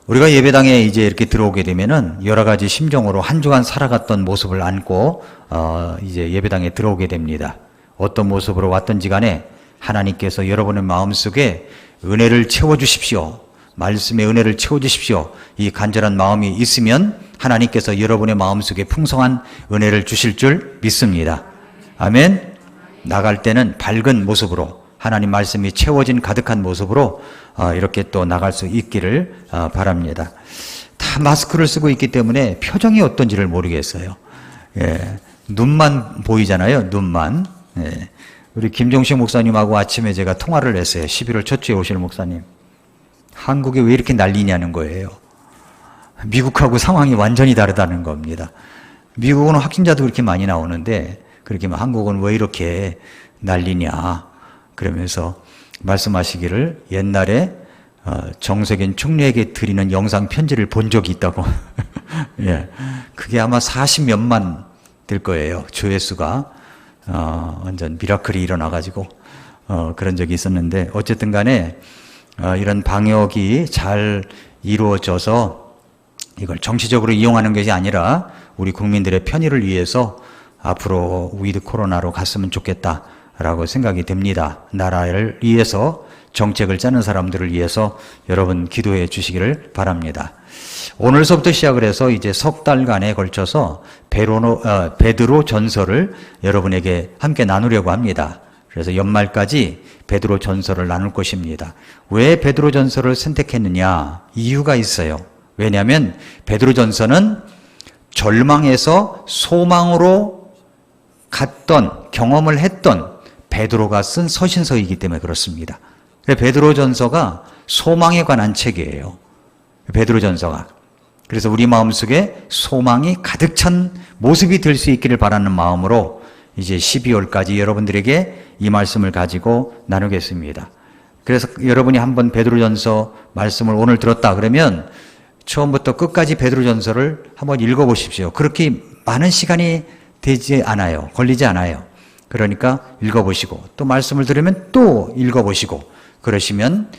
우리가 예배당에 이제 이렇게 들어오게 되면은 여러 가지 심정으로 한 주간 살아갔던 모습을 안고 이제 예배당에 들어오게 됩니다. 어떤 모습으로 왔든지 간에 하나님께서 여러분의 마음속에 은혜를 채워주십시오. 말씀의 은혜를 채워주십시오. 이 간절한 마음이 있으면 하나님께서 여러분의 마음속에 풍성한 은혜를 주실 줄 믿습니다. 아멘. 나갈 때는 밝은 모습으로 하나님 말씀이 채워진 가득한 모습으로 이렇게 또 나갈 수 있기를 바랍니다. 다 마스크를 쓰고 있기 때문에 표정이 어떤지를 모르겠어요. 예, 눈만 보이잖아요. 눈만. 예. 우리 김종식 목사님하고 아침에 제가 통화를 했어요. 11월 첫 주에 오실 목사님. 한국에 왜 이렇게 난리냐는 거예요. 미국하고 상황이 완전히 다르다는 겁니다. 미국은 확진자도 그렇게 많이 나오는데 그렇게 한국은 왜 이렇게 난리냐 그러면서 말씀하시기를 옛날에 정세균 총리에게 드리는 영상 편지를 본 적이 있다고. 예, 그게 아마 40몇만 될 거예요. 조회수가. 완전 미라클이 일어나가지고 그런 적이 있었는데 어쨌든 간에 이런 방역이 잘 이루어져서 이걸 정치적으로 이용하는 것이 아니라 우리 국민들의 편의를 위해서 앞으로 위드 코로나로 갔으면 좋겠다라고 생각이 됩니다. 나라를 위해서 정책을 짜는 사람들을 위해서 여러분 기도해 주시기를 바랍니다. 오늘서부터 시작을 해서 이제 석 달간에 걸쳐서 베드로 전서를 여러분에게 함께 나누려고 합니다. 그래서 연말까지 베드로 전서를 나눌 것입니다. 왜 베드로 전서를 선택했느냐? 이유가 있어요. 왜냐하면 베드로 전서는 절망에서 소망으로 갔던 경험을 했던 베드로가 쓴 서신서이기 때문에 그렇습니다. 베드로 전서가 소망에 관한 책이에요. 베드로 전서가. 그래서 우리 마음속에 소망이 가득 찬 모습이 될 수 있기를 바라는 마음으로 이제 12월까지 여러분들에게 이 말씀을 가지고 나누겠습니다. 그래서 여러분이 한번 베드로전서 말씀을 오늘 들었다 그러면 처음부터 끝까지 베드로전서를 한번 읽어보십시오. 그렇게 많은 시간이 되지 않아요. 걸리지 않아요. 그러니까 읽어보시고 또 말씀을 들으면 또 읽어보시고 그러시면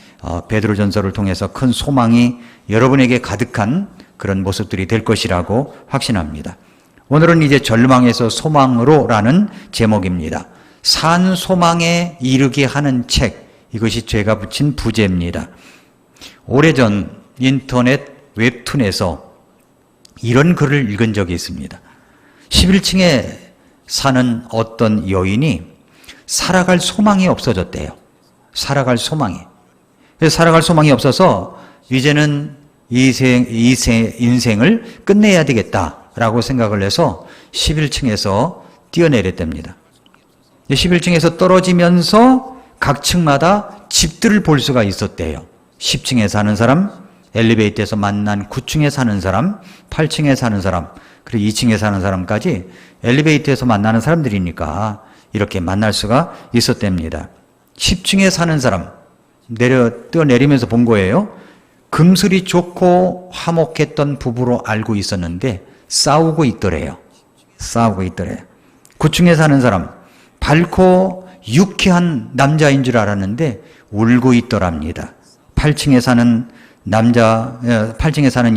베드로전서를 통해서 큰 소망이 여러분에게 가득한 그런 모습들이 될 것이라고 확신합니다. 오늘은 이제 절망에서 소망으로라는 제목입니다. 산 소망에 이르게 하는 책, 이것이 제가 붙인 부제입니다. 오래전 인터넷 웹툰에서 이런 글을 읽은 적이 있습니다. 11층에 사는 어떤 여인이 살아갈 소망이 없어졌대요. 살아갈 소망이. 살아갈 소망이 없어서 이제는 인생을 끝내야 되겠다라고 생각을 해서 11층에서 뛰어내렸답니다. 11층에서 떨어지면서 각 층마다 집들을 볼 수가 있었대요. 10층에 사는 사람, 엘리베이터에서 만난 9층에 사는 사람, 8층에 사는 사람, 그리고 2층에 사는 사람까지 엘리베이터에서 만나는 사람들이니까 이렇게 만날 수가 있었답니다. 10층에 사는 사람, 뛰어내리면서 본 거예요. 금슬이 좋고 화목했던 부부로 알고 있었는데 싸우고 있더래요. 9층에 사는 사람, 밝고 유쾌한 남자인 줄 알았는데 울고 있더랍니다. 8층에 사는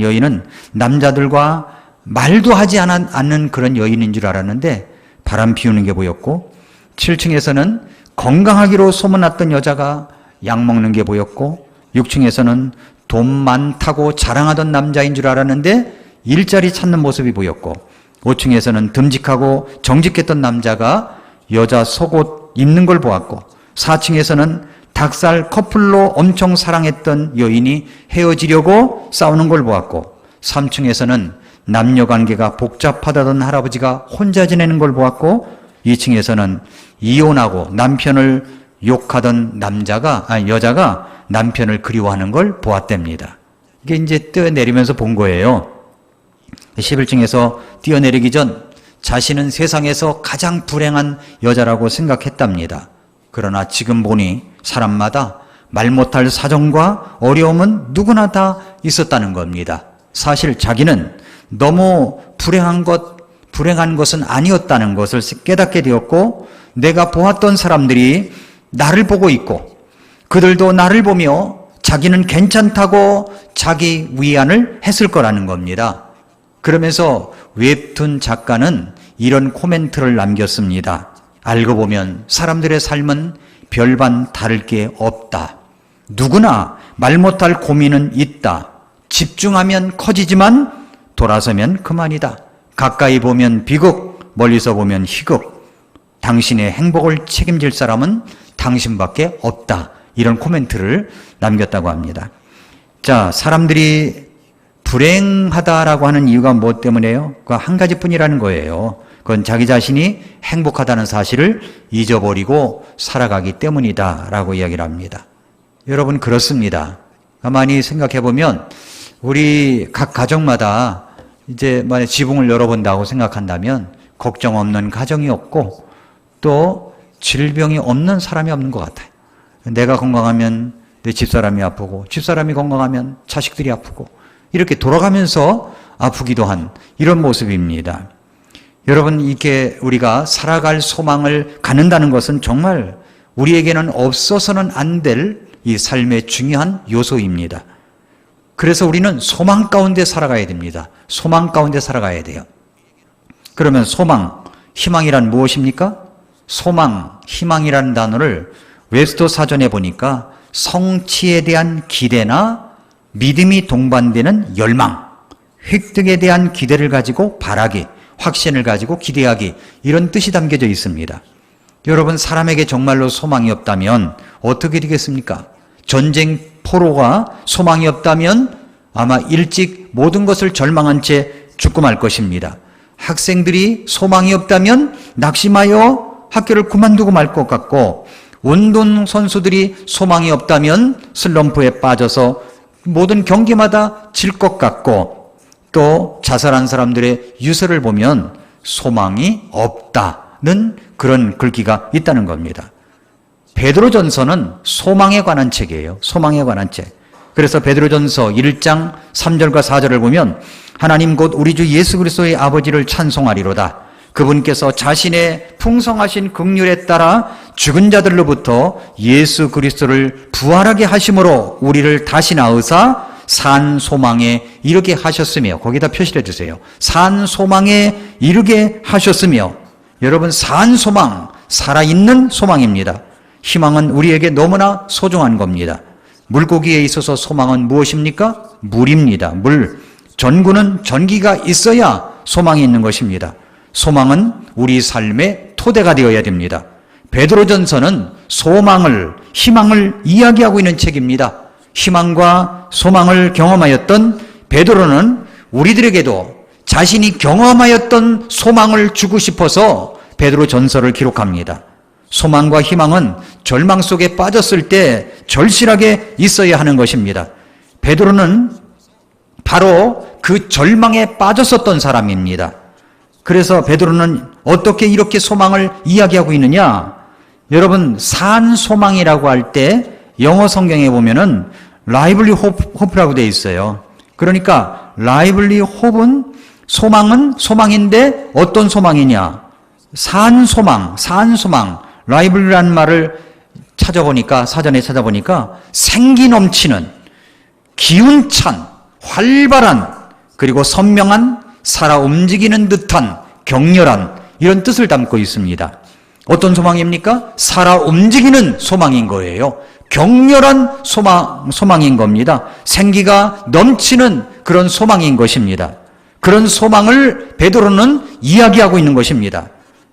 여인은 남자들과 말도 하지 않는 그런 여인인 줄 알았는데 바람 피우는 게 보였고, 7층에서는 건강하기로 소문났던 여자가 약 먹는 게 보였고, 6층에서는 돈 많다고 자랑하던 남자인 줄 알았는데 일자리 찾는 모습이 보였고, 5층에서는 듬직하고 정직했던 남자가 여자 속옷 입는 걸 보았고, 4층에서는 닭살 커플로 엄청 사랑했던 여인이 헤어지려고 싸우는 걸 보았고, 3층에서는 남녀관계가 복잡하다던 할아버지가 혼자 지내는 걸 보았고, 2층에서는 이혼하고 남편을 욕하던 여자가 남편을 그리워하는 걸 보았답니다. 이게 이제 뛰어내리면서 본 거예요. 11층에서 뛰어내리기 전 자신은 세상에서 가장 불행한 여자라고 생각했답니다. 그러나 지금 보니 사람마다 말 못할 사정과 어려움은 누구나 다 있었다는 겁니다. 사실 자기는 너무 불행한 것은 아니었다는 것을 깨닫게 되었고, 내가 보았던 사람들이 나를 보고 있고 그들도 나를 보며 자기는 괜찮다고 자기 위안을 했을 거라는 겁니다. 그러면서 웹툰 작가는 이런 코멘트를 남겼습니다. 알고 보면 사람들의 삶은 별반 다를 게 없다. 누구나 말 못할 고민은 있다. 집중하면 커지지만 돌아서면 그만이다. 가까이 보면 비극, 멀리서 보면 희극. 당신의 행복을 책임질 사람은 당신밖에 없다. 이런 코멘트를 남겼다고 합니다. 자, 사람들이 불행하다라고 하는 이유가 뭐 때문에요? 그 한 가지뿐이라는 거예요. 그건 자기 자신이 행복하다는 사실을 잊어버리고 살아가기 때문이다라고 이야기를 합니다. 여러분, 그렇습니다. 가만히 생각해 보면 우리 각 가정마다 이제 만약 지붕을 열어본다고 생각한다면 걱정 없는 가정이 없고 또 질병이 없는 사람이 없는 것 같아요. 내가 건강하면 내 집사람이 아프고 집사람이 건강하면 자식들이 아프고 이렇게 돌아가면서 아프기도 한 이런 모습입니다. 여러분, 이렇게 우리가 살아갈 소망을 갖는다는 것은 정말 우리에게는 없어서는 안 될 이 삶의 중요한 요소입니다. 그래서 우리는 소망 가운데 살아가야 됩니다. 소망 가운데 살아가야 돼요. 그러면 소망, 희망이란 무엇입니까? 소망, 희망이라는 단어를 웹스터 사전에 보니까 성취에 대한 기대나 믿음이 동반되는 열망, 획득에 대한 기대를 가지고 바라기, 확신을 가지고 기대하기, 이런 뜻이 담겨져 있습니다. 여러분, 사람에게 정말로 소망이 없다면 어떻게 되겠습니까? 전쟁 포로가 소망이 없다면 아마 일찍 모든 것을 절망한 채 죽고 말 것입니다. 학생들이 소망이 없다면 낙심하여 학교를 그만두고 말 것 같고, 운동선수들이 소망이 없다면 슬럼프에 빠져서 모든 경기마다 질 것 같고, 또 자살한 사람들의 유서를 보면 소망이 없다는 그런 글귀가 있다는 겁니다. 베드로전서는 소망에 관한 책이에요. 소망에 관한 책. 그래서 베드로전서 1장 3절과 4절을 보면 하나님 곧 우리 주 예수 그리스도의 아버지를 찬송하리로다. 그분께서 자신의 풍성하신 긍휼에 따라 죽은 자들로부터 예수 그리스도를 부활하게 하심으로 우리를 다시 낳으사 산 소망에 이르게 하셨으며, 거기다 표시를 해주세요. 산 소망에 이르게 하셨으며. 여러분, 산 소망, 살아있는 소망입니다. 희망은 우리에게 너무나 소중한 겁니다. 물고기에 있어서 소망은 무엇입니까? 물입니다. 물. 전구는 전기가 있어야 소망이 있는 것입니다. 소망은 우리 삶의 토대가 되어야 됩니다. 베드로전서는 소망을, 희망을 이야기하고 있는 책입니다. 희망과 소망을 경험하였던 베드로는 우리들에게도 자신이 경험하였던 소망을 주고 싶어서 베드로전서를 기록합니다. 소망과 희망은 절망 속에 빠졌을 때 절실하게 있어야 하는 것입니다. 베드로는 바로 그 절망에 빠졌었던 사람입니다. 그래서 베드로는 어떻게 이렇게 소망을 이야기하고 있느냐? 여러분, 산 소망이라고 할 때 영어 성경에 보면은 라이블리 호프라고 되어 있어요. 그러니까 라이블리 호프는 소망은 소망인데 어떤 소망이냐? 산 소망, 산 소망. 라이블리라는 말을 찾아보니까, 사전에 찾아보니까 생기 넘치는, 기운찬, 활발한, 그리고 선명한, 살아 움직이는 듯한, 격렬한, 이런 뜻을 담고 있습니다. 어떤 소망입니까? 살아 움직이는 소망인 거예요. 격렬한 소망인 겁니다. 생기가 넘치는 그런 소망인 것입니다. 그런 소망을 베드로는 이야기하고 있는 것입니다.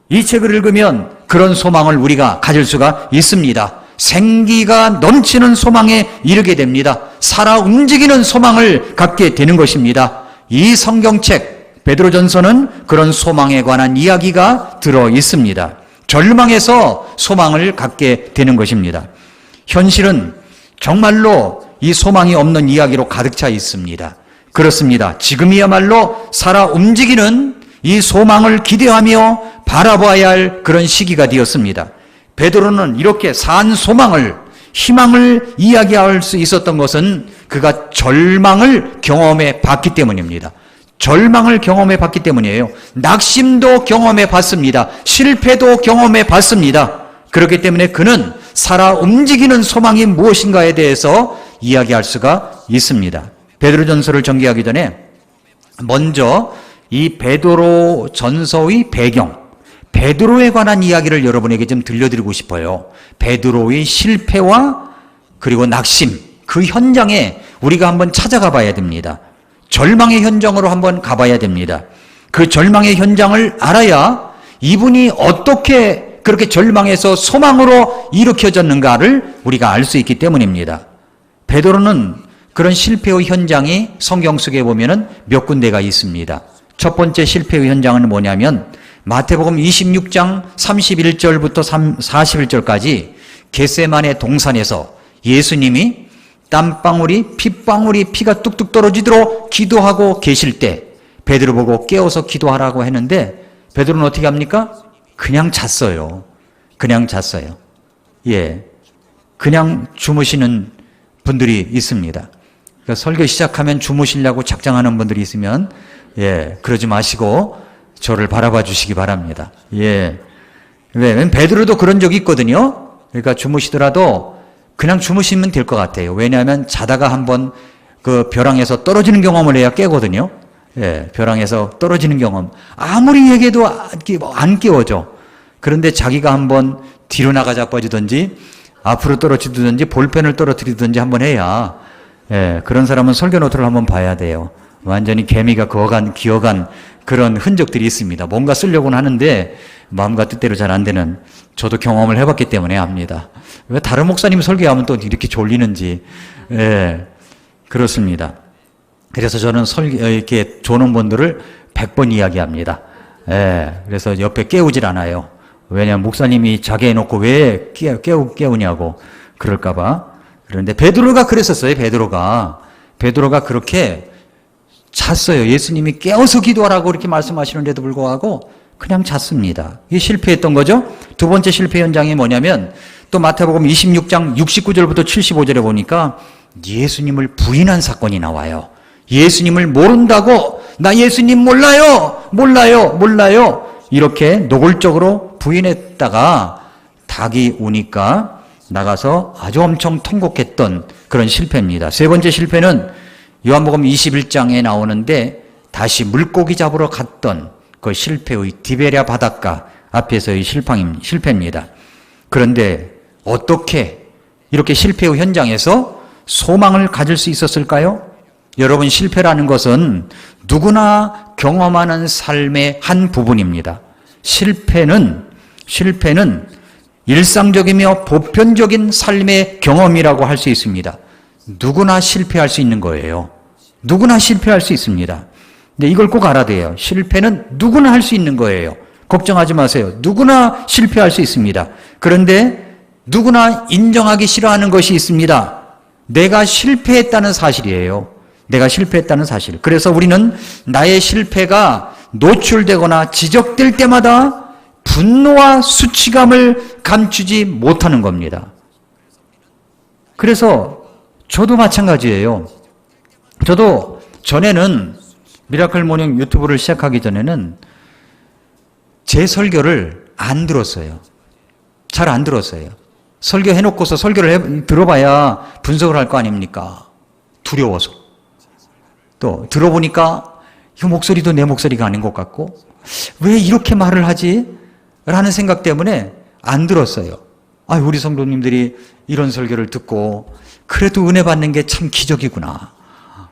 이 책을 읽으면 그런 소망을 우리가 가질 수가 있습니다. 생기가 넘치는 소망에 이르게 됩니다. 살아 움직이는 소망을 갖게 되는 것입니다. 이 성경책 베드로전서는 그런 소망에 관한 이야기가 들어 있습니다. 절망에서 소망을 갖게 되는 것입니다. 현실은 정말로 이 소망이 없는 이야기로 가득 차 있습니다. 그렇습니다. 지금이야말로 살아 움직이는 이 소망을 기대하며 바라봐야 할 그런 시기가 되었습니다. 베드로는 이렇게 산 소망을, 희망을 이야기할 수 있었던 것은 그가 절망을 경험해 봤기 때문입니다. 절망을 경험해 봤기 때문이에요. 낙심도 경험해 봤습니다. 실패도 경험해 봤습니다. 그렇기 때문에 그는 살아 움직이는 소망이 무엇인가에 대해서 이야기할 수가 있습니다. 베드로전서를 전개하기 전에 먼저 이 베드로전서의 배경, 베드로에 관한 이야기를 여러분에게 좀 들려드리고 싶어요. 베드로의 실패와 그리고 낙심, 그 현장에 우리가 한번 찾아가 봐야 됩니다. 절망의 현장으로 한번 가봐야 됩니다. 그 절망의 현장을 알아야 이분이 어떻게 그렇게 절망에서 소망으로 일으켜졌는가를 우리가 알 수 있기 때문입니다. 베드로는 그런 실패의 현장이 성경 속에 보면은 몇 군데가 있습니다. 첫 번째 실패의 현장은 뭐냐면 마태복음 26장 31절부터 41절까지 겟세마네 동산에서 예수님이 땀방울이 핏방울이 피가 뚝뚝 떨어지도록 기도하고 계실 때 베드로 보고 깨워서 기도하라고 했는데 베드로는 어떻게 합니까? 그냥 잤어요. 그냥 잤어요. 예, 그냥 주무시는 분들이 있습니다. 그러니까 설교 시작하면 주무시려고 작정하는 분들이 있으면 예, 그러지 마시고 저를 바라봐 주시기 바랍니다. 예, 왜냐면 베드로도 그런 적이 있거든요. 그러니까 주무시더라도 그냥 주무시면 될 것 같아요. 왜냐하면 자다가 한번 그 벼랑에서 떨어지는 경험을 해야 깨거든요. 예, 벼랑에서 떨어지는 경험. 아무리 얘기해도 안 깨워져. 그런데 자기가 한번 뒤로 나가 자빠지든지 앞으로 떨어지든지 볼펜을 떨어뜨리든지 한번 해야 예, 그런 사람은 설교 노트를 한번 봐야 돼요. 완전히 개미가 기어간 그런 흔적들이 있습니다. 뭔가 쓰려고는 하는데 마음과 뜻대로 잘 안 되는, 저도 경험을 해봤기 때문에 압니다. 왜 다른 목사님 설교하면 또 이렇게 졸리는지. 예, 그렇습니다. 그래서 저는 이렇게 조는 분들을 100번 이야기합니다. 예, 그래서 옆에 깨우질 않아요. 왜냐하면 목사님이 자게 해놓고 왜 깨우냐고 그럴까봐. 그런데 베드로가 그랬었어요. 베드로가 그렇게 잤어요. 예수님이 깨워서 기도하라고 이렇게 말씀하시는데도 불구하고 그냥 잤습니다. 이게 실패했던 거죠. 두 번째 실패 현장이 뭐냐면 또 마태복음 26장 69절부터 75절에 보니까 예수님을 부인한 사건이 나와요. 예수님을 모른다고, 나 예수님 몰라요 이렇게 노골적으로 부인했다가 닭이 우니까 나가서 아주 엄청 통곡했던 그런 실패입니다. 세 번째 실패는 요한복음 21장에 나오는데 다시 물고기 잡으러 갔던 그 실패의 디베랴 바닷가 앞에서의 실패입니다. 그런데 어떻게 이렇게 실패의 현장에서 소망을 가질 수 있었을까요? 여러분, 실패라는 것은 누구나 경험하는 삶의 한 부분입니다. 실패는 일상적이며 보편적인 삶의 경험이라고 할 수 있습니다. 누구나 실패할 수 있는 거예요. 누구나 실패할 수 있습니다. 근데 이걸 꼭 알아야 돼요. 실패는 누구나 할 수 있는 거예요. 걱정하지 마세요. 누구나 실패할 수 있습니다. 그런데 누구나 인정하기 싫어하는 것이 있습니다. 내가 실패했다는 사실이에요. 내가 실패했다는 사실. 그래서 우리는 나의 실패가 노출되거나 지적될 때마다 분노와 수치감을 감추지 못하는 겁니다. 그래서 저도 마찬가지예요. 저도 전에는 미라클 모닝 유튜브를 시작하기 전에는 제 설교를 안 들었어요. 잘 안 들었어요. 설교해놓고서 설교를 들어봐야 분석을 할 거 아닙니까? 두려워서. 또 들어보니까 이 목소리도 내 목소리가 아닌 것 같고 왜 이렇게 말을 하지? 라는 생각 때문에 안 들었어요. 아, 우리 성도님들이 이런 설교를 듣고 그래도 은혜 받는 게 참 기적이구나.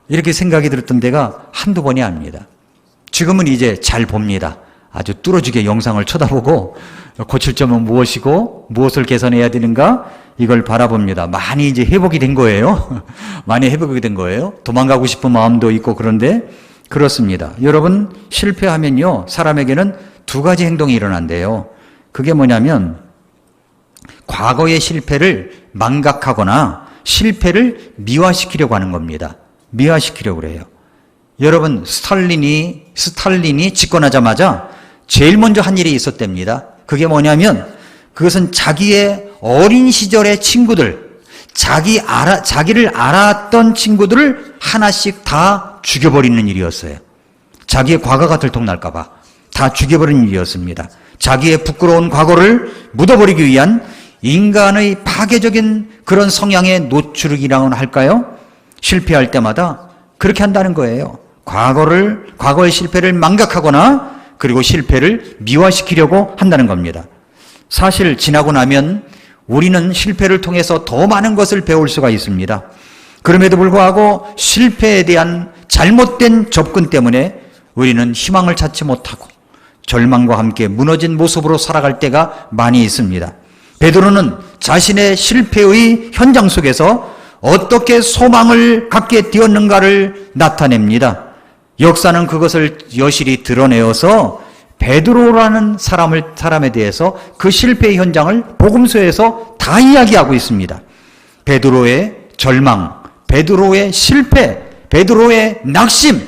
이렇게 생각이 들었던 데가 한두 번이 아닙니다. 지금은 이제 잘 봅니다. 아주 뚫어지게 영상을 쳐다보고 고칠 점은 무엇이고 무엇을 개선해야 되는가 이걸 바라봅니다. 많이 이제 회복이 된 거예요. 많이 회복이 된 거예요. 도망가고 싶은 마음도 있고 그런데 그렇습니다. 여러분, 실패하면요 사람에게는 두 가지 행동이 일어난대요. 그게 뭐냐면 과거의 실패를 망각하거나 실패를 미화시키려고 하는 겁니다. 미화시키려고 그래요. 여러분, 스탈린이 집권하자마자 제일 먼저 한 일이 있었답니다. 그게 뭐냐면 그것은 자기의 어린 시절의 친구들, 자기를 알았던 친구들을 하나씩 다 죽여버리는 일이었어요. 자기의 과거가 들통날까 봐 다 죽여버리는 일이었습니다. 자기의 부끄러운 과거를 묻어버리기 위한 인간의 파괴적인 그런 성향의 노출이라고는 할까요? 실패할 때마다 그렇게 한다는 거예요. 과거의 실패를 망각하거나 그리고 실패를 미화시키려고 한다는 겁니다. 사실 지나고 나면 우리는 실패를 통해서 더 많은 것을 배울 수가 있습니다. 그럼에도 불구하고 실패에 대한 잘못된 접근 때문에 우리는 희망을 찾지 못하고 절망과 함께 무너진 모습으로 살아갈 때가 많이 있습니다. 베드로는 자신의 실패의 현장 속에서 어떻게 소망을 갖게 되었는가를 나타냅니다. 역사는 그것을 여실히 드러내어서 베드로라는 사람에 대해서 그 실패의 현장을 복음서에서 다 이야기하고 있습니다. 베드로의 절망, 베드로의 실패, 베드로의 낙심.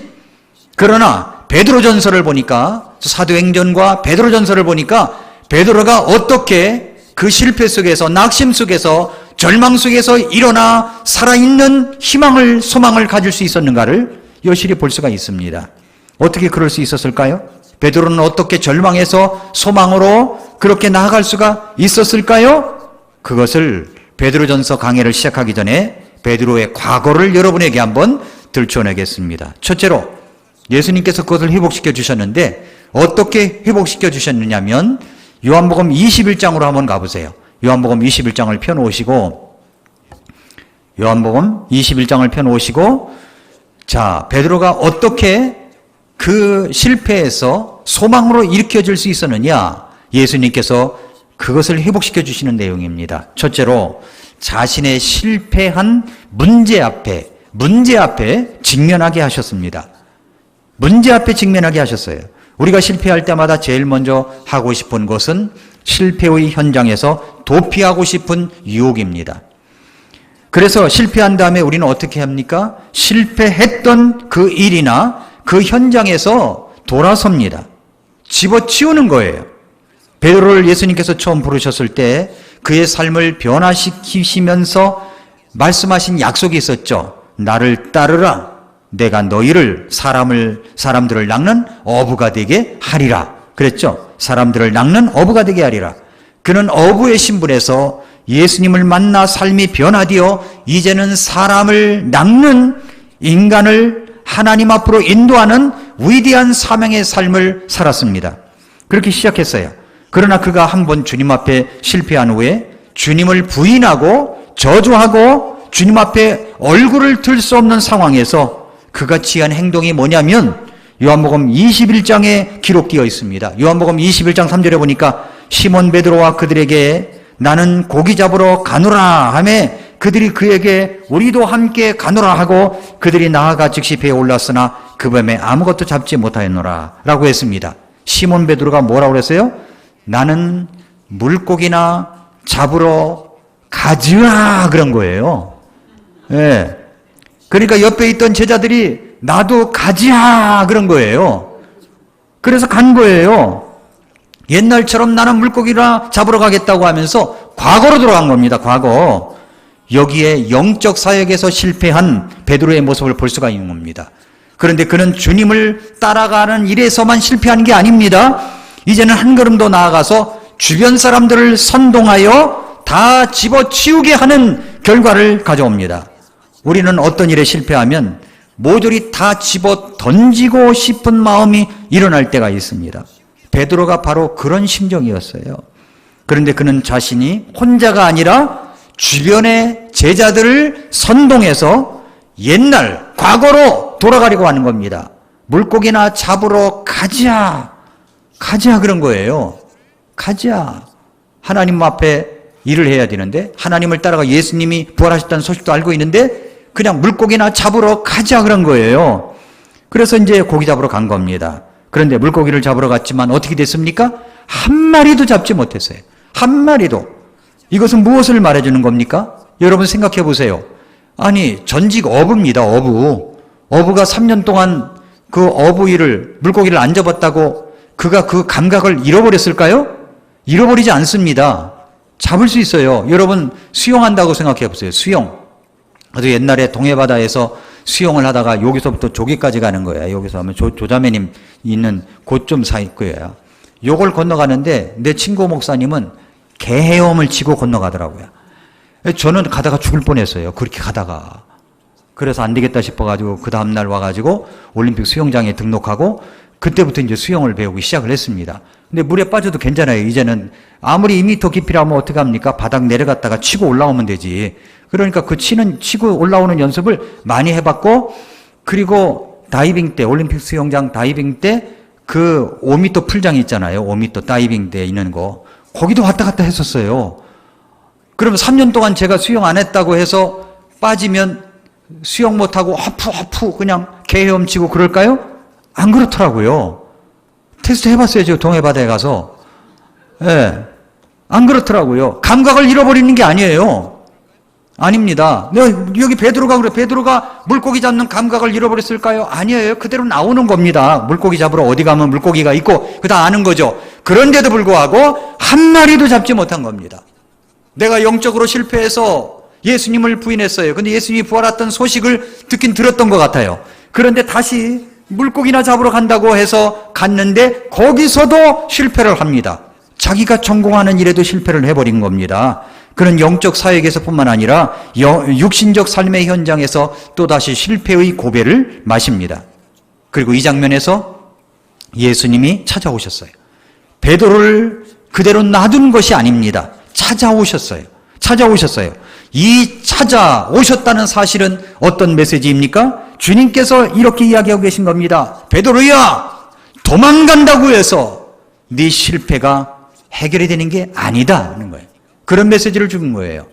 그러나 베드로전서를 보니까, 사도행전과 베드로전서를 보니까 베드로가 어떻게 그 실패 속에서, 낙심 속에서, 절망 속에서 일어나 살아있는 희망을, 소망을 가질 수 있었는가를 여실히 볼 수가 있습니다. 어떻게 그럴 수 있었을까요? 베드로는 어떻게 절망에서 소망으로 그렇게 나아갈 수가 있었을까요? 그것을 베드로전서 강해를 시작하기 전에 베드로의 과거를 여러분에게 한번 들춰내겠습니다. 첫째로 예수님께서 그것을 회복시켜 주셨는데 어떻게 회복시켜 주셨느냐면 요한복음 21장으로 한번 가보세요. 요한복음 21장을 펴놓으시고 요한복음 21장을 펴놓으시고 자, 베드로가 어떻게 그 실패에서 소망으로 일으켜질 수 있었느냐? 예수님께서 그것을 회복시켜 주시는 내용입니다. 첫째로 자신의 실패한 문제 앞에 직면하게 하셨습니다. 문제 앞에 직면하게 하셨어요. 우리가 실패할 때마다 제일 먼저 하고 싶은 것은 실패의 현장에서 도피하고 싶은 유혹입니다. 그래서 실패한 다음에 우리는 어떻게 합니까? 실패했던 그 일이나 그 현장에서 돌아섭니다. 집어치우는 거예요. 베드로를 예수님께서 처음 부르셨을 때 그의 삶을 변화시키시면서 말씀하신 약속이 있었죠. 나를 따르라. 내가 너희를 사람들을 낚는 어부가 되게 하리라. 그랬죠. 사람들을 낚는 어부가 되게 하리라. 그는 어부의 신분에서 예수님을 만나 삶이 변화되어 이제는 사람을 낚는 인간을 하나님 앞으로 인도하는 위대한 사명의 삶을 살았습니다. 그렇게 시작했어요. 그러나 그가 한번 주님 앞에 실패한 후에 주님을 부인하고 저주하고 주님 앞에 얼굴을 들 수 없는 상황에서 그가 취한 행동이 뭐냐면 요한복음 21장에 기록되어 있습니다. 요한복음 21장 3절에 보니까 시몬 베드로와 그들에게 나는 고기 잡으러 가노라 하며 그들이 그에게 우리도 함께 가노라 하고 그들이 나아가 즉시 배에 올랐으나 그 밤에 아무것도 잡지 못하였노라 라고 했습니다. 시몬 베드로가 뭐라고 그랬어요? 나는 물고기나 잡으러 가즈라 그런 거예요. 예. 그러니까 옆에 있던 제자들이 나도 가지야 그런 거예요. 그래서 간 거예요. 옛날처럼 나는 물고기나 잡으러 가겠다고 하면서 과거로 돌아간 겁니다. 과거. 여기에 영적 사역에서 실패한 베드로의 모습을 볼 수가 있는 겁니다. 그런데 그는 주님을 따라가는 일에서만 실패한 게 아닙니다. 이제는 한 걸음 더 나아가서 주변 사람들을 선동하여 다 집어치우게 하는 결과를 가져옵니다. 우리는 어떤 일에 실패하면 모조리 다 집어 던지고 싶은 마음이 일어날 때가 있습니다. 베드로가 바로 그런 심정이었어요. 그런데 그는 자신이 혼자가 아니라 주변의 제자들을 선동해서 옛날 과거로 돌아가려고 하는 겁니다. 물고기나 잡으러 가자 그런 거예요. 가자. 하나님 앞에 일을 해야 되는데 하나님을 따라가 예수님이 부활하셨다는 소식도 알고 있는데 그냥 물고기나 잡으러 가자 그런 거예요. 그래서 이제 고기 잡으러 간 겁니다. 그런데 물고기를 잡으러 갔지만 어떻게 됐습니까? 한 마리도 잡지 못했어요. 한 마리도. 이것은 무엇을 말해주는 겁니까? 여러분 생각해 보세요. 아니 전직 어부입니다. 어부가 3년 동안 그 어부 일을 물고기를 안 잡았다고 그가 그 감각을 잃어버렸을까요? 잃어버리지 않습니다. 잡을 수 있어요. 여러분 수영한다고 생각해 보세요. 수영. 저도 옛날에 동해바다에서 수영을 하다가 여기서부터 조기까지 가는 거예요. 여기서 하면 조자매님 있는 곳 좀 사이 거예요. 요걸 건너가는데 내 친구 목사님은 개 헤엄을 치고 건너가더라고요. 저는 가다가 죽을 뻔했어요. 그렇게 가다가. 그래서 안 되겠다 싶어가지고 그 다음날 와가지고 올림픽 수영장에 등록하고 그때부터 이제 수영을 배우기 시작을 했습니다. 근데 물에 빠져도 괜찮아요. 이제는 아무리 2m 깊이라면 어떡합니까? 바닥 내려갔다가 치고 올라오면 되지. 그러니까 그 치고 올라오는 연습을 많이 해봤고, 그리고 다이빙 때, 올림픽 수영장 다이빙 때 그 5m 풀장 있잖아요. 5m 다이빙 때 있는 거. 거기도 왔다 갔다 했었어요. 그러면 3년 동안 제가 수영 안 했다고 해서 빠지면 수영 못하고 하프 그냥 개 헤엄치고 그럴까요? 안 그렇더라고요. 테스트 해봤어요. 저 동해바다에 가서. 예. 안 그렇더라고요. 감각을 잃어버리는 게 아니에요. 아닙니다. 여기 베드로가 그래. 베드로가 물고기 잡는 감각을 잃어버렸을까요? 아니에요. 그대로 나오는 겁니다. 물고기 잡으러 어디 가면 물고기가 있고 그다 아는 거죠. 그런데도 불구하고 한 마리도 잡지 못한 겁니다. 내가 영적으로 실패해서 예수님을 부인했어요. 근데 예수님이 부활했던 소식을 듣긴 들었던 것 같아요. 그런데 다시 물고기나 잡으러 간다고 해서 갔는데 거기서도 실패를 합니다. 자기가 전공하는 일에도 실패를 해버린 겁니다. 그런 영적 사역에서뿐만 아니라 육신적 삶의 현장에서 또다시 실패의 고배를 마십니다. 그리고 이 장면에서 예수님이 찾아오셨어요. 베드로를 그대로 놔둔 것이 아닙니다. 찾아오셨어요. 이 찾아오셨다는 사실은 어떤 메시지입니까? 주님께서 이렇게 이야기하고 계신 겁니다. 베드로야, 도망간다고 해서 네 실패가 해결이 되는 게 아니다 하는 거예요. 그런 메시지를 주는 거예요.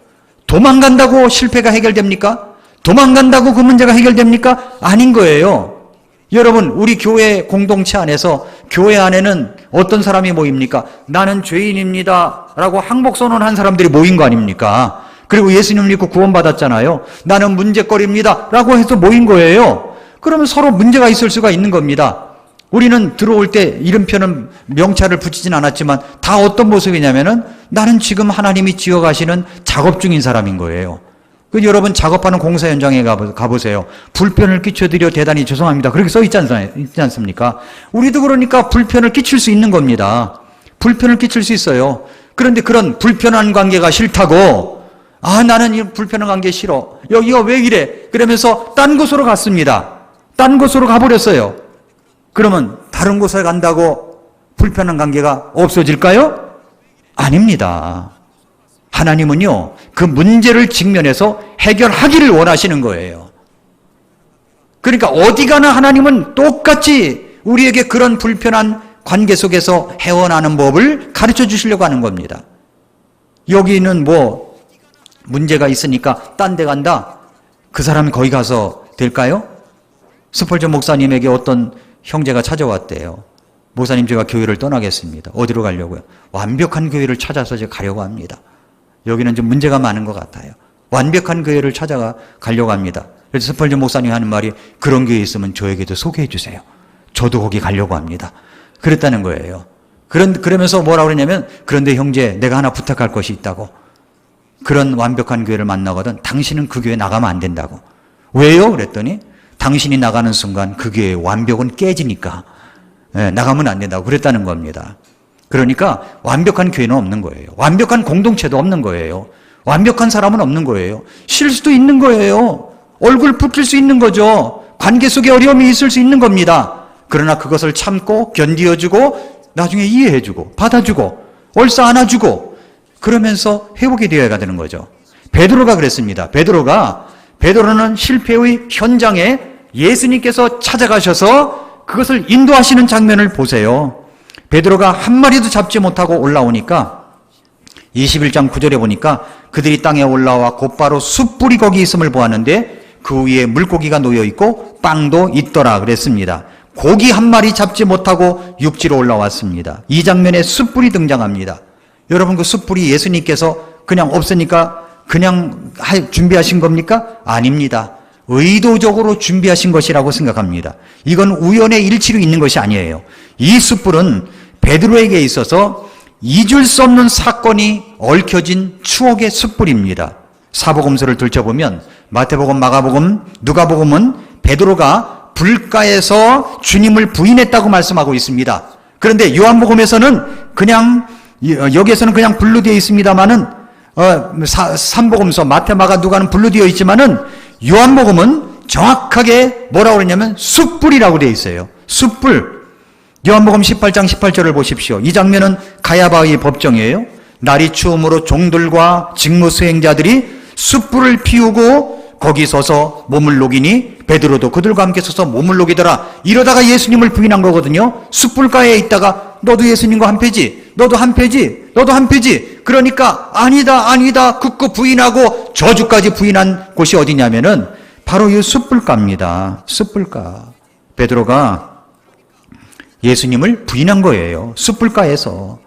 도망간다고 실패가 해결됩니까? 도망간다고 그 문제가 해결됩니까? 아닌 거예요. 여러분, 우리 교회 공동체 안에서 교회 안에는 어떤 사람이 모입니까? 나는 죄인입니다 라고 항복선언한 사람들이 모인 거 아닙니까? 그리고 예수님을 믿고 구원받았잖아요. 나는 문제거리입니다 라고 해서 모인 거예요. 그러면 서로 문제가 있을 수가 있는 겁니다. 우리는 들어올 때 이름표는 명찰을 붙이진 않았지만 다 어떤 모습이냐면은 나는 지금 하나님이 지어가시는 작업 중인 사람인 거예요. 여러분 작업하는 공사 현장에 가보세요. 불편을 끼쳐드려 대단히 죄송합니다. 그렇게 써 있지 않습니까? 우리도 그러니까 불편을 끼칠 수 있는 겁니다. 불편을 끼칠 수 있어요. 그런데 그런 불편한 관계가 싫다고 나는 이 불편한 관계 싫어. 여기가 왜 이래? 그러면서 딴 곳으로 갔습니다. 딴 곳으로 가버렸어요. 그러면 다른 곳에 간다고 불편한 관계가 없어질까요? 아닙니다. 하나님은요, 그 문제를 직면해서 해결하기를 원하시는 거예요. 그러니까 어디 가나 하나님은 똑같이 우리에게 그런 불편한 관계 속에서 헤어나는 법을 가르쳐 주시려고 하는 겁니다. 여기는 문제가 있으니까 딴 데 간다. 그 사람이 거기 가서 될까요? 스펄전 목사님에게 어떤 형제가 찾아왔대요. 목사님, 제가 교회를 떠나겠습니다. 어디로 가려고요? 완벽한 교회를 찾아서 제가 가려고 합니다. 여기는 좀 문제가 많은 것 같아요. 완벽한 교회를 가려고 합니다. 그래서 스펄전 목사님이 하는 말이, 그런 교회 있으면 저에게도 소개해 주세요. 저도 거기 가려고 합니다. 그랬다는 거예요. 그러면서 뭐라고 그러냐면, 그런데 형제, 내가 하나 부탁할 것이 있다고. 그런 완벽한 교회를 만나거든 당신은 그 교회 나가면 안 된다고. 왜요? 그랬더니 당신이 나가는 순간 그 교회의 완벽은 깨지니까 나가면 안 된다고 그랬다는 겁니다. 그러니까 완벽한 교회는 없는 거예요. 완벽한 공동체도 없는 거예요. 완벽한 사람은 없는 거예요. 실수도 있는 거예요. 얼굴 붉힐 수 있는 거죠. 관계 속에 어려움이 있을 수 있는 겁니다. 그러나 그것을 참고 견디어주고 나중에 이해해주고 받아주고 얼싸 안아주고 그러면서 회복이 되어야 되는 거죠. 베드로가 그랬습니다. 베드로는 실패의 현장에 예수님께서 찾아가셔서 그것을 인도하시는 장면을 보세요. 베드로가 한 마리도 잡지 못하고 올라오니까 21장 9절에 보니까 그들이 땅에 올라와 곧바로 숯불이 거기 있음을 보았는데 그 위에 물고기가 놓여있고 빵도 있더라 그랬습니다. 고기 한 마리 잡지 못하고 육지로 올라왔습니다. 이 장면에 숯불이 등장합니다. 여러분, 그 숯불이 예수님께서 그냥 없으니까 그냥 준비하신 겁니까? 아닙니다. 의도적으로 준비하신 것이라고 생각합니다. 이건 우연의 일치로 있는 것이 아니에요. 이 숯불은 베드로에게 있어서 잊을 수 없는 사건이 얽혀진 추억의 숯불입니다. 사복음서를 들춰보면 마태복음, 마가복음, 누가복음은 베드로가 불가에서 주님을 부인했다고 말씀하고 있습니다. 그런데 요한복음에서는 그냥 여기에서는 그냥 분류되어 있습니다만은 삼복음서 마태, 마가, 누가는 분류되어 있지만은 요한복음은 정확하게 뭐라고 그러냐면 숯불이라고 되어 있어요. 숯불. 요한복음 18장 18절을 보십시오. 이 장면은 가야바의 법정이에요. 날이 추움으로 종들과 직무 수행자들이 숯불을 피우고 거기 서서 몸을 녹이니 베드로도 그들과 함께 서서 몸을 녹이더라. 이러다가 예수님을 부인한 거거든요. 숯불가에 있다가 너도 예수님과 한패지, 너도 한패지, 너도 한패지. 그러니까 아니다 굳고 부인하고 저주까지 부인한 곳이 어디냐면은 바로 이 숯불가입니다. 숯불가. 베드로가 예수님을 부인한 거예요. 숯불가에서.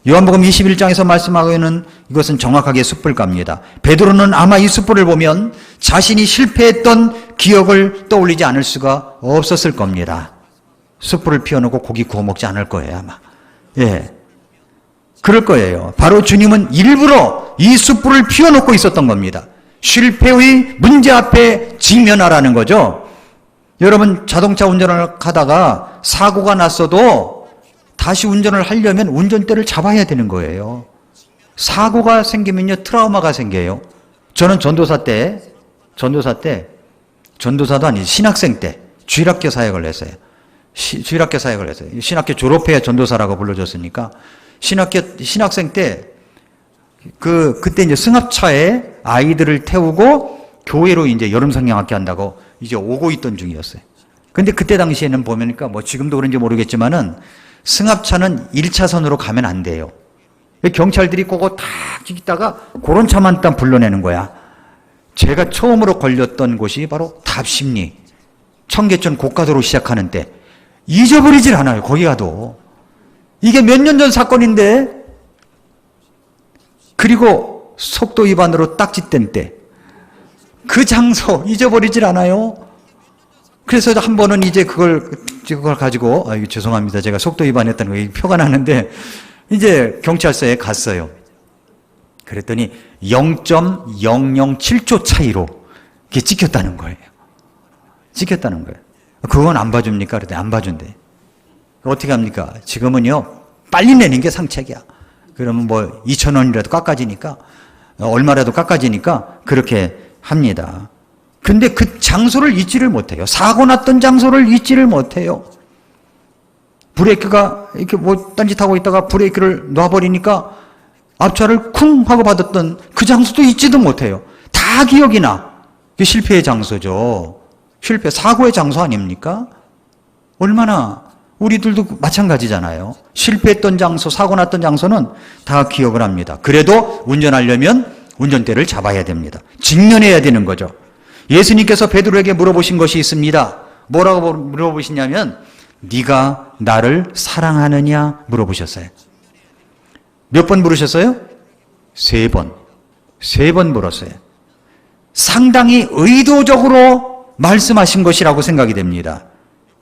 요한복음 21장에서 말씀하고는 이것은 정확하게 숯불가입니다. 베드로는 아마 이 숯불을 보면 자신이 실패했던 기억을 떠올리지 않을 수가 없었을 겁니다. 숯불을 피워놓고 고기 구워 먹지 않을 거예요, 아마. 예. 그럴 거예요. 바로 주님은 일부러 이 숯불을 피워놓고 있었던 겁니다. 실패의 문제 앞에 직면하라는 거죠. 여러분, 자동차 운전을 하다가 사고가 났어도 다시 운전을 하려면 운전대를 잡아야 되는 거예요. 사고가 생기면요, 트라우마가 생겨요. 저는 전도사도 아니지, 신학생 때 주일학교 사역을 했어요. 주일학교 사역을 했어요. 신학교 졸업해야 전도사라고 불러줬으니까 신학생 때 그때 이제 승합차에 아이들을 태우고 교회로 이제 여름 성경학교 한다고 이제 오고 있던 중이었어요. 근데 그때 당시에는 보면니까 뭐 지금도 그런지 모르겠지만은 승합차는 1차선으로 가면 안 돼요. 경찰들이 그거 다 찍다가 그런 차만 딱 불러내는 거야. 제가 처음으로 걸렸던 곳이 바로 답심리, 청계천 고가도로 시작하는 때. 잊어버리질 않아요, 거기 가도. 이게 몇 년 전 사건인데, 그리고 속도 위반으로 딱지뗀 때. 그 장소 잊어버리질 않아요. 그래서 한 번은 이제 그걸 가지고, 죄송합니다. 제가 속도 위반했다는 거 표가 나는데, 이제 경찰서에 갔어요. 그랬더니 0.007초 차이로 이게 찍혔다는 거예요. 찍혔다는 거예요. 그건 안 봐줍니까? 그랬더니 안 봐준대. 어떻게 합니까? 지금은요, 빨리 내는 게 상책이야. 그러면 뭐 2,000원이라도 깎아지니까, 얼마라도 깎아지니까 그렇게 합니다. 근데 그 장소를 잊지를 못해요. 사고 났던 장소를 잊지를 못해요. 브레이크가 이렇게 뭐 딴짓하고 있다가 브레이크를 놔버리니까 앞차를 쿵 하고 받았던 그 장소도 잊지도 못해요. 다 기억이 나. 그게 실패의 장소죠. 사고의 장소 아닙니까? 얼마나 우리들도 마찬가지잖아요. 실패했던 장소, 사고 났던 장소는 다 기억을 합니다. 그래도 운전하려면 운전대를 잡아야 됩니다. 직면해야 되는 거죠. 예수님께서 베드로에게 물어보신 것이 있습니다. 뭐라고 물어보시냐면 네가 나를 사랑하느냐 물어보셨어요. 몇 번 물으셨어요? 3번. 3번 물었어요. 상당히 의도적으로 말씀하신 것이라고 생각이 됩니다.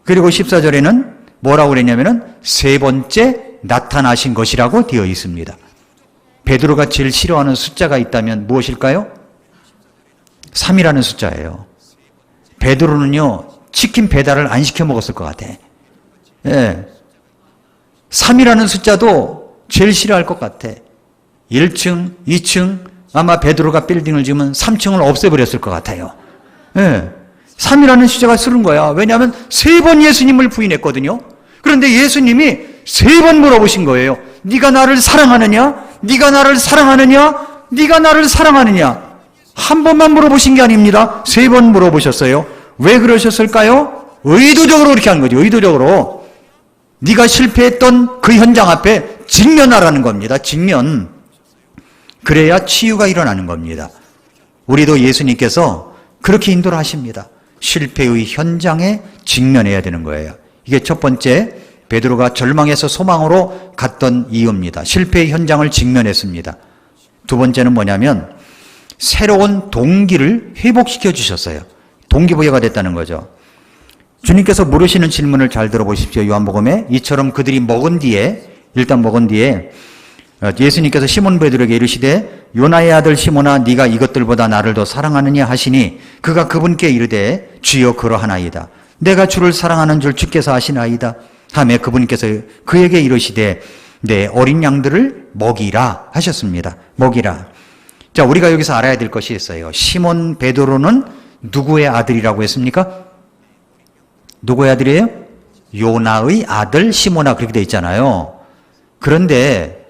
그리고 14절에는 뭐라고 그랬냐면은 3번째 나타나신 것이라고 되어 있습니다. 베드로가 제일 싫어하는 숫자가 있다면 무엇일까요? 3이라는 숫자예요. 베드로는요, 치킨 배달을 안 시켜 먹었을 것 같아. 예. 3이라는 숫자도 제일 싫어할 것 같아. 1층, 2층, 아마 베드로가 빌딩을 지으면 3층을 없애버렸을 것 같아요. 예. 3이라는 숫자가 싫은 거야. 왜냐하면 3번 예수님을 부인했거든요. 그런데 예수님이 3번 물어보신 거예요. 네가 나를 사랑하느냐? 네가 나를 사랑하느냐? 네가 나를 사랑하느냐? 한 번만 물어보신 게 아닙니다. 3번 물어보셨어요. 왜 그러셨을까요? 의도적으로 그렇게 한 거죠. 의도적으로. 네가 실패했던 그 현장 앞에 직면하라는 겁니다. 직면. 그래야 치유가 일어나는 겁니다. 우리도 예수님께서 그렇게 인도를 하십니다. 실패의 현장에 직면해야 되는 거예요. 이게 첫 번째, 베드로가 절망에서 소망으로 갔던 이유입니다. 실패의 현장을 직면했습니다. 두 번째는 뭐냐면 새로운 동기를 회복시켜 주셨어요. 동기부여가 됐다는 거죠. 주님께서 물으시는 질문을 잘 들어보십시오. 요한복음에 이처럼 그들이 먹은 뒤에 예수님께서 시몬 베드로에게 이르시되 요나의 아들 시몬아 네가 이것들보다 나를 더 사랑하느냐 하시니 그가 그분께 이르되 주여 그러하나이다. 내가 주를 사랑하는 줄 주께서 아시나이다. 하며 그분께서 그에게 이르시되 내 어린 양들을 먹이라 하셨습니다. 먹이라. 자, 우리가 여기서 알아야 될 것이 있어요. 시몬 베드로는 누구의 아들이라고 했습니까? 누구의 아들이에요? 요나의 아들 시몬아, 그렇게 돼 있잖아요. 그런데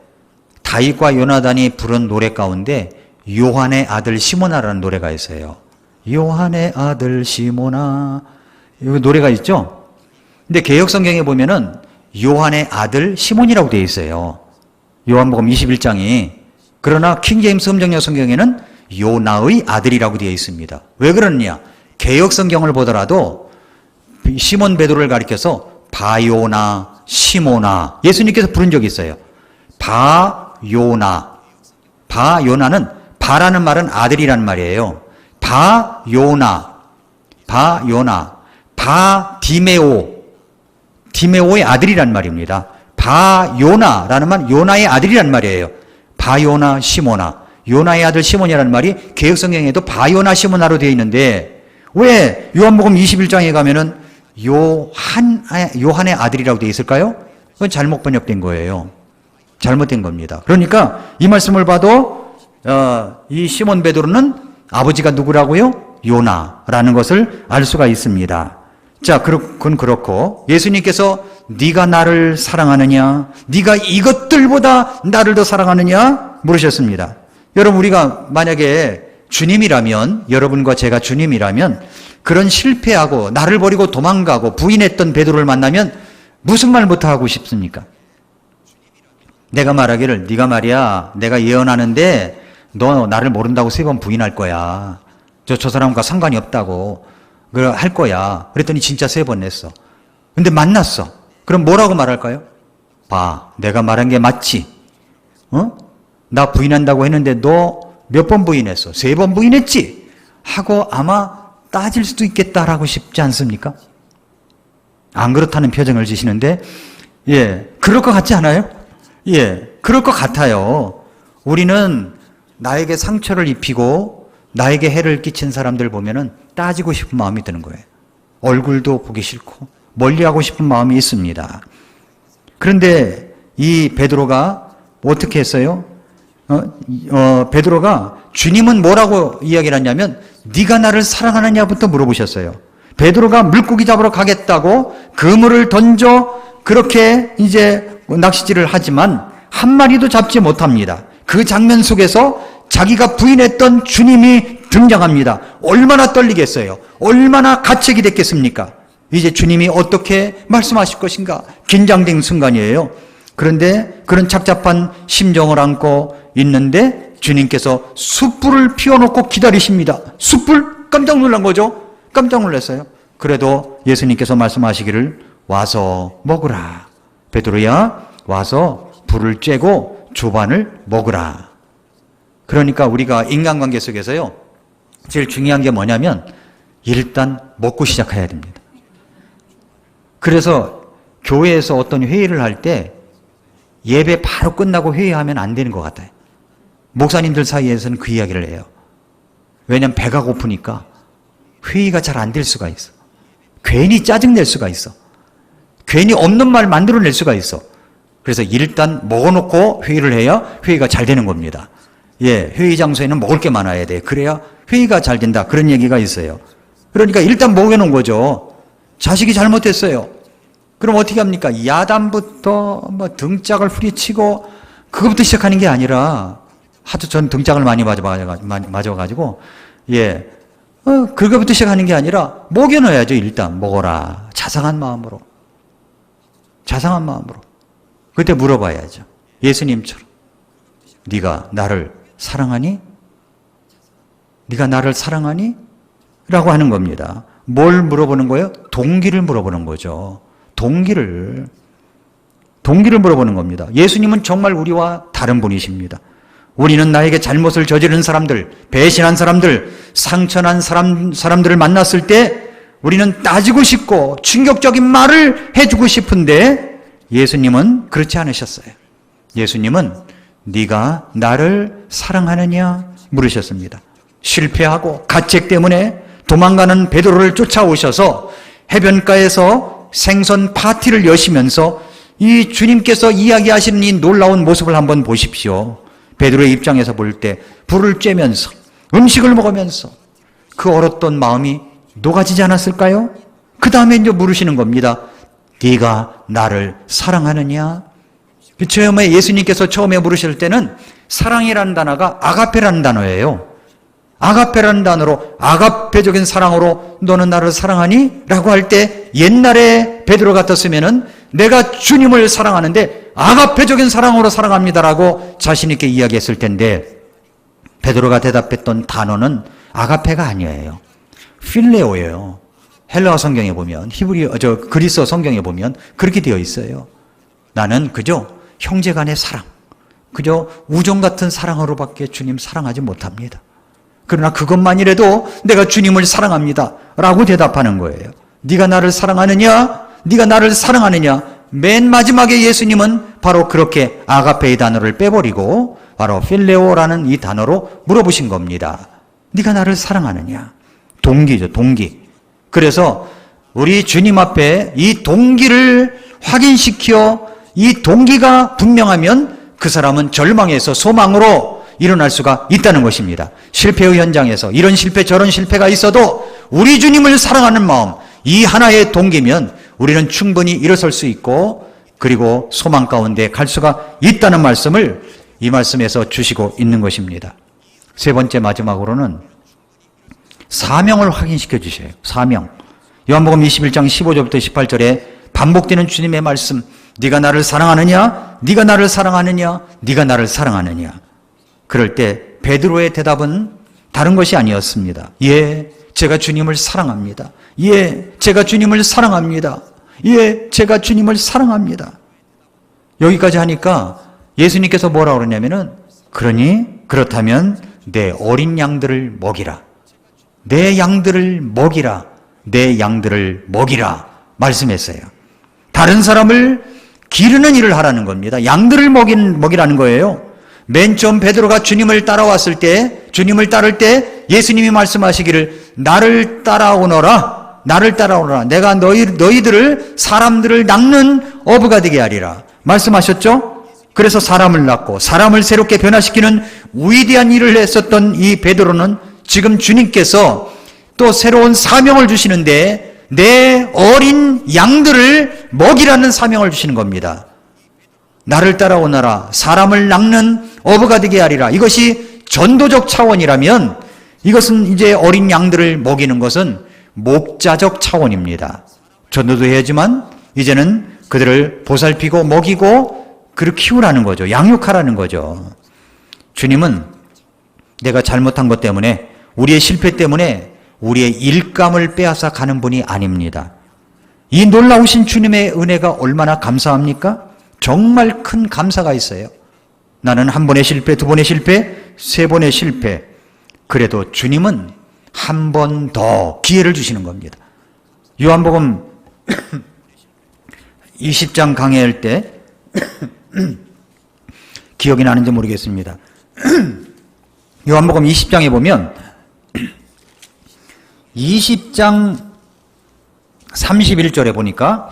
다윗과 요나단이 부른 노래 가운데 요한의 아들 시몬아라는 노래가 있어요. 요한의 아들 시몬아, 이 노래가 있죠? 근데 개역성경에 보면은 요한의 아들 시몬이라고 되어 있어요. 요한복음 21장이. 그러나 킹제임스 음정역 성경에는 요나의 아들이라고 되어 있습니다. 왜 그러느냐? 개역성경을 보더라도 시몬 베드로를 가리켜서 바요나, 시모나, 예수님께서 부른 적이 있어요. 바요나. 바요나는, 바라는 말은 아들이란 말이에요. 바요나, 바디메오, 디메오의 아들이란 말입니다. 바요나라는 말은 요나의 아들이란 말이에요. 바요나, 시모나. 요나의 아들 시몬이라는 말이 개역성경에도 바요나, 시모나로 되어 있는데 왜 요한복음 21장에 가면은 요한의 아들이라고 되어 있을까요? 그건 잘못 번역된 거예요. 잘못된 겁니다. 그러니까 이 말씀을 봐도 이 시몬 베드로는 아버지가 누구라고요? 요나라는 것을 알 수가 있습니다. 자, 그건 그렇고 예수님께서 네가 나를 사랑하느냐? 네가 이것들보다 나를 더 사랑하느냐? 물으셨습니다. 여러분, 우리가 만약에 주님이라면, 여러분과 제가 주님이라면 그런 실패하고 나를 버리고 도망가고 부인했던 베드로를 만나면 무슨 말부터 하고 싶습니까? 내가 말하기를 네가 말이야, 내가 예언하는데 너 나를 모른다고 3번 부인할 거야. 저 사람과 상관이 없다고 할 거야. 그랬더니 진짜 3번 냈어. 근데 만났어. 그럼 뭐라고 말할까요? 봐, 내가 말한 게 맞지? 나 부인한다고 했는데 너 몇 번 부인했어? 3번 부인했지? 하고 아마 따질 수도 있겠다라고 싶지 않습니까? 안 그렇다는 표정을 지시는데, 예, 그럴 것 같지 않아요? 예, 그럴 것 같아요. 우리는 나에게 상처를 입히고 나에게 해를 끼친 사람들 보면은 따지고 싶은 마음이 드는 거예요. 얼굴도 보기 싫고 멀리하고 싶은 마음이 있습니다. 그런데 이 베드로가 어떻게 했어요? 베드로가 주님은 뭐라고 이야기를 하냐면 네가 나를 사랑하느냐부터 물어보셨어요. 베드로가 물고기 잡으러 가겠다고 그물을 던져 그렇게 이제 낚시질을 하지만 한 마리도 잡지 못합니다. 그 장면 속에서 자기가 부인했던 주님이 등장합니다. 얼마나 떨리겠어요? 얼마나 가책이 됐겠습니까? 이제 주님이 어떻게 말씀하실 것인가? 긴장된 순간이에요. 그런데 그런 착잡한 심정을 안고 있는데 주님께서 숯불을 피워놓고 기다리십니다. 숯불? 깜짝 놀란 거죠? 깜짝 놀랐어요. 그래도 예수님께서 말씀하시기를 와서 먹으라. 베드로야, 와서 불을 쬐고 조반을 먹으라. 그러니까 우리가 인간관계 속에서요, 제일 중요한 게 뭐냐면 일단 먹고 시작해야 됩니다. 그래서 교회에서 어떤 회의를 할 때 예배 바로 끝나고 회의하면 안 되는 것 같아요. 목사님들 사이에서는 그 이야기를 해요. 왜냐하면 배가 고프니까 회의가 잘 안 될 수가 있어. 괜히 짜증낼 수가 있어. 괜히 없는 말 만들어낼 수가 있어. 그래서 일단 먹어놓고 회의를 해야 회의가 잘 되는 겁니다. 예, 회의 장소에는 먹을 게 많아야 돼. 그래야 회의가 잘 된다. 그런 얘기가 있어요. 그러니까 일단 먹여놓은 거죠. 자식이 잘못했어요. 그럼 어떻게 합니까? 야단부터 뭐 등짝을 후리치고 그것부터 시작하는 게 아니라 하도 전 등짝을 많이 맞아가지고 예, 그거부터 시작하는 게 아니라 먹여놔야죠. 일단 먹어라. 자상한 마음으로. 자상한 마음으로. 그때 물어봐야죠. 예수님처럼. 네가 나를 사랑하니? 네가 나를 사랑하니? 라고 하는 겁니다. 뭘 물어보는 거예요? 동기를 물어보는 거죠. 동기를 물어보는 겁니다. 예수님은 정말 우리와 다른 분이십니다. 우리는 나에게 잘못을 저지른 사람들, 배신한 사람들, 상처난 사람들을 만났을 때 우리는 따지고 싶고 충격적인 말을 해주고 싶은데 예수님은 그렇지 않으셨어요. 예수님은 네가 나를 사랑하느냐 물으셨습니다. 실패하고 가책 때문에 도망가는 베드로를 쫓아오셔서 해변가에서 생선 파티를 여시면서 이 주님께서 이야기하시는 이 놀라운 모습을 한번 보십시오. 베드로의 입장에서 볼 때 불을 쬐면서 음식을 먹으면서 그 얼었던 마음이 녹아지지 않았을까요? 그 다음에 이제 물으시는 겁니다. 네가 나를 사랑하느냐? 처음에 예수님께서 처음에 물으실 때는 사랑이라는 단어가 아가페라는 단어예요. 아가페라는 단어로 아가페적인 사랑으로 너는 나를 사랑하니? 라고 할 때 옛날에 베드로 같았으면은 내가 주님을 사랑하는데 아가페적인 사랑으로 사랑합니다라고 자신 있게 이야기했을 텐데 베드로가 대답했던 단어는 아가페가 아니에요. 필레오예요. 헬라어 성경에 보면 그리스어 성경에 보면 그렇게 되어 있어요. 나는 그저 형제간의 사랑, 그저 우정 같은 사랑으로밖에 주님 사랑하지 못합니다. 그러나 그것만이라도 내가 주님을 사랑합니다 라고 대답하는 거예요. 네가 나를 사랑하느냐? 네가 나를 사랑하느냐? 맨 마지막에 예수님은 바로 그렇게 아가페의 단어를 빼버리고 바로 필레오라는 이 단어로 물어보신 겁니다. 네가 나를 사랑하느냐? 동기죠, 동기. 그래서 우리 주님 앞에 이 동기를 확인시켜 이 동기가 분명하면 그 사람은 절망에서 소망으로 일어날 수가 있다는 것입니다. 실패의 현장에서 이런 실패 저런 실패가 있어도 우리 주님을 사랑하는 마음, 이 하나의 동기면 우리는 충분히 일어설 수 있고 그리고 소망 가운데 갈 수가 있다는 말씀을 이 말씀에서 주시고 있는 것입니다. 세 번째 마지막으로는 사명을 확인시켜 주셔요. 사명. 요한복음 21장 15절부터 18절에 반복되는 주님의 말씀, 네가 나를 사랑하느냐? 네가 나를 사랑하느냐? 네가 나를 사랑하느냐? 그럴 때 베드로의 대답은 다른 것이 아니었습니다. 예, 제가 주님을 사랑합니다. 예, 제가 주님을 사랑합니다. 예, 제가 주님을 사랑합니다. 여기까지 하니까 예수님께서 뭐라고 그러냐면은 그렇다면 내 어린 양들을 먹이라. 내 양들을 먹이라. 내 양들을 먹이라 말씀했어요. 다른 사람을 기르는 일을 하라는 겁니다. 양들을 먹이라는 거예요. 맨 처음 베드로가 주님을 따라왔을 때, 주님을 따를 때 예수님이 말씀하시기를 나를 따라오너라. 나를 따라오너라. 내가 너희들을 사람들을 낚는 어부가 되게 하리라. 말씀하셨죠? 그래서 사람을 낳고 사람을 새롭게 변화시키는 위대한 일을 했었던 이 베드로는 지금 주님께서 또 새로운 사명을 주시는데 내 어린 양들을 먹이라는 사명을 주시는 겁니다. 나를 따라오너라. 사람을 낚는 어부가 되게 하리라. 이것이 전도적 차원이라면 이것은 이제 어린 양들을 먹이는 것은 목자적 차원입니다. 전도도 해야지만 이제는 그들을 보살피고 먹이고 그를 키우라는 거죠. 양육하라는 거죠. 주님은 내가 잘못한 것 때문에 우리의 실패 때문에 우리의 일감을 빼앗아 가는 분이 아닙니다. 이 놀라우신 주님의 은혜가 얼마나 감사합니까? 정말 큰 감사가 있어요. 나는 한 번의 실패, 두 번의 실패, 세 번의 실패. 그래도 주님은 한 번 더 기회를 주시는 겁니다. 요한복음 20장 강해할 때 기억이 나는지 모르겠습니다. 요한복음 20장에 보면 20장 31절에 보니까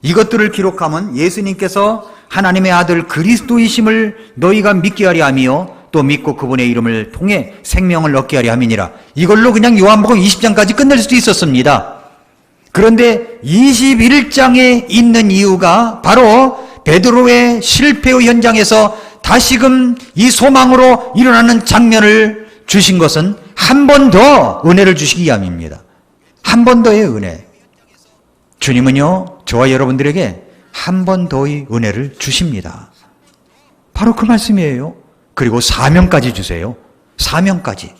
이것들을 기록하면 예수님께서 하나님의 아들 그리스도이심을 너희가 믿게 하려 하며 또 믿고 그분의 이름을 통해 생명을 얻게 하려 함이니라. 이걸로 그냥 요한복음 20장까지 끝낼 수도 있었습니다. 그런데 21장에 있는 이유가 바로 베드로의 실패의 현장에서 다시금 이 소망으로 일어나는 장면을 주신 것은 한 번 더 은혜를 주시기 위함입니다. 한 번 더의 은혜. 주님은요, 저와 여러분들에게 한 번 더의 은혜를 주십니다. 바로 그 말씀이에요. 그리고 사명까지 주세요. 사명까지.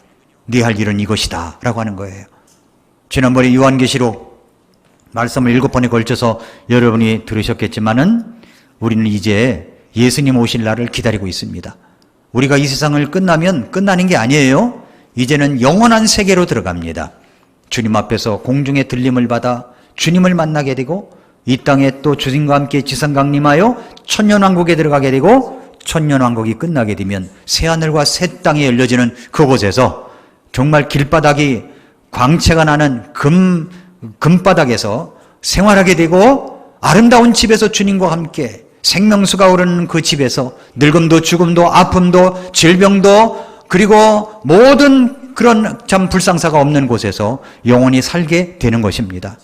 네 할 일은 이것이다 라고 하는 거예요. 지난번에 요한계시록 말씀을 7번에 걸쳐서 여러분이 들으셨겠지만은 우리는 이제 예수님 오실 날을 기다리고 있습니다. 우리가 이 세상을 끝나면 끝나는 게 아니에요. 이제는 영원한 세계로 들어갑니다. 주님 앞에서 공중의 들림을 받아 주님을 만나게 되고 이 땅에 또 주님과 함께 지상강림하여 천년왕국에 들어가게 되고 천년왕국이 끝나게 되면 새하늘과 새 땅이 열려지는 그곳에서 정말 길바닥이 광채가 나는 금바닥에서 생활하게 되고 아름다운 집에서 주님과 함께 생명수가 오르는 그 집에서 늙음도 죽음도 아픔도 질병도 그리고 모든 그런 참 불상사가 없는 곳에서 영원히 살게 되는 것입니다.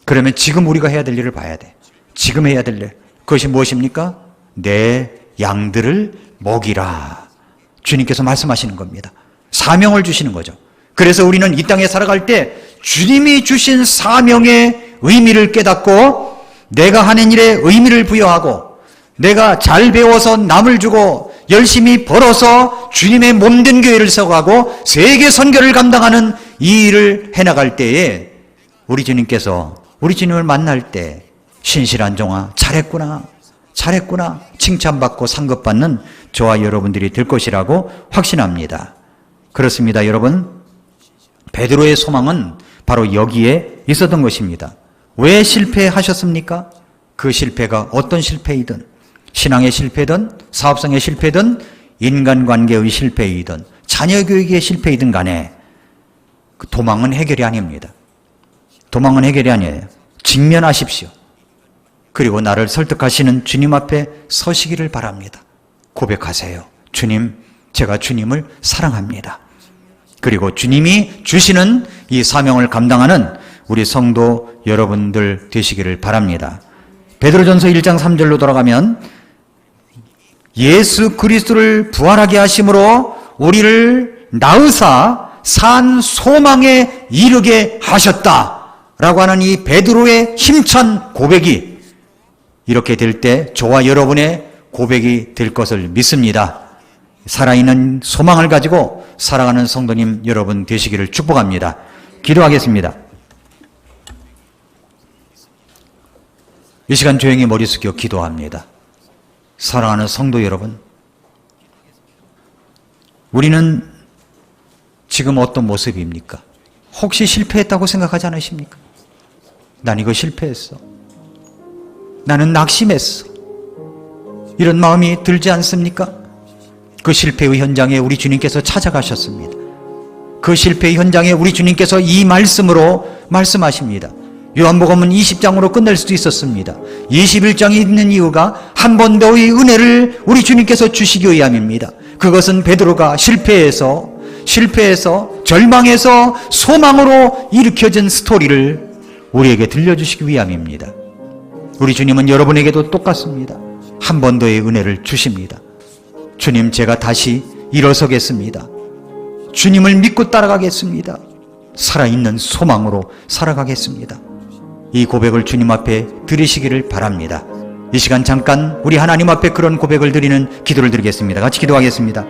그러면 지금 우리가 해야 될 일을 봐야 돼. 지금 해야 될 일. 그것이 무엇입니까? 내 양들을 먹이라. 주님께서 말씀하시는 겁니다. 사명을 주시는 거죠. 그래서 우리는 이 땅에 살아갈 때 주님이 주신 사명의 의미를 깨닫고 내가 하는 일에 의미를 부여하고 내가 잘 배워서 남을 주고 열심히 벌어서 주님의 몸된 교회를 세워가고 세계 선교를 감당하는 이 일을 해나갈 때에 우리 주님께서 우리 주님을 만날 때 신실한 종아 잘했구나 잘했구나 칭찬받고 상급받는 저와 여러분들이 될 것이라고 확신합니다. 그렇습니다. 여러분, 베드로의 소망은 바로 여기에 있었던 것입니다. 왜 실패하셨습니까? 그 실패가 어떤 실패이든 신앙의 실패든 사업성의 실패든 인간관계의 실패이든 자녀교육의 실패이든 간에 그 도망은 해결이 아닙니다. 도망은 해결이 아니에요. 직면하십시오. 그리고 나를 설득하시는 주님 앞에 서시기를 바랍니다. 고백하세요. 주님, 제가 주님을 사랑합니다. 그리고 주님이 주시는 이 사명을 감당하는 우리 성도 여러분들 되시기를 바랍니다. 베드로전서 1장 3절로 돌아가면 예수 그리스도를 부활하게 하심으로 우리를 낳으사 산 소망에 이르게 하셨다라고 하는 이 베드로의 힘찬 고백이 이렇게 될 때 저와 여러분의 고백이 될 것을 믿습니다. 살아있는 소망을 가지고 살아가는 성도님 여러분 되시기를 축복합니다. 기도하겠습니다. 이 시간 조용히 머리 숙여 기도합니다. 사랑하는 성도 여러분, 우리는 지금 어떤 모습입니까? 혹시 실패했다고 생각하지 않으십니까? 난 이거 실패했어. 나는 낙심했어. 이런 마음이 들지 않습니까? 그 실패의 현장에 우리 주님께서 찾아가셨습니다. 그 실패의 현장에 우리 주님께서 이 말씀으로 말씀하십니다. 요한복음은 20장으로 끝낼 수도 있었습니다. 21장이 있는 이유가 한 번 더의 은혜를 우리 주님께서 주시기 위함입니다. 그것은 베드로가 실패해서 절망해서 소망으로 일으켜진 스토리를 우리에게 들려주시기 위함입니다. 우리 주님은 여러분에게도 똑같습니다. 한 번 더의 은혜를 주십니다. 주님, 제가 다시 일어서겠습니다. 주님을 믿고 따라가겠습니다. 살아있는 소망으로 살아가겠습니다. 이 고백을 주님 앞에 드리시기를 바랍니다. 이 시간 잠깐 우리 하나님 앞에 그런 고백을 드리는 기도를 드리겠습니다. 같이 기도하겠습니다.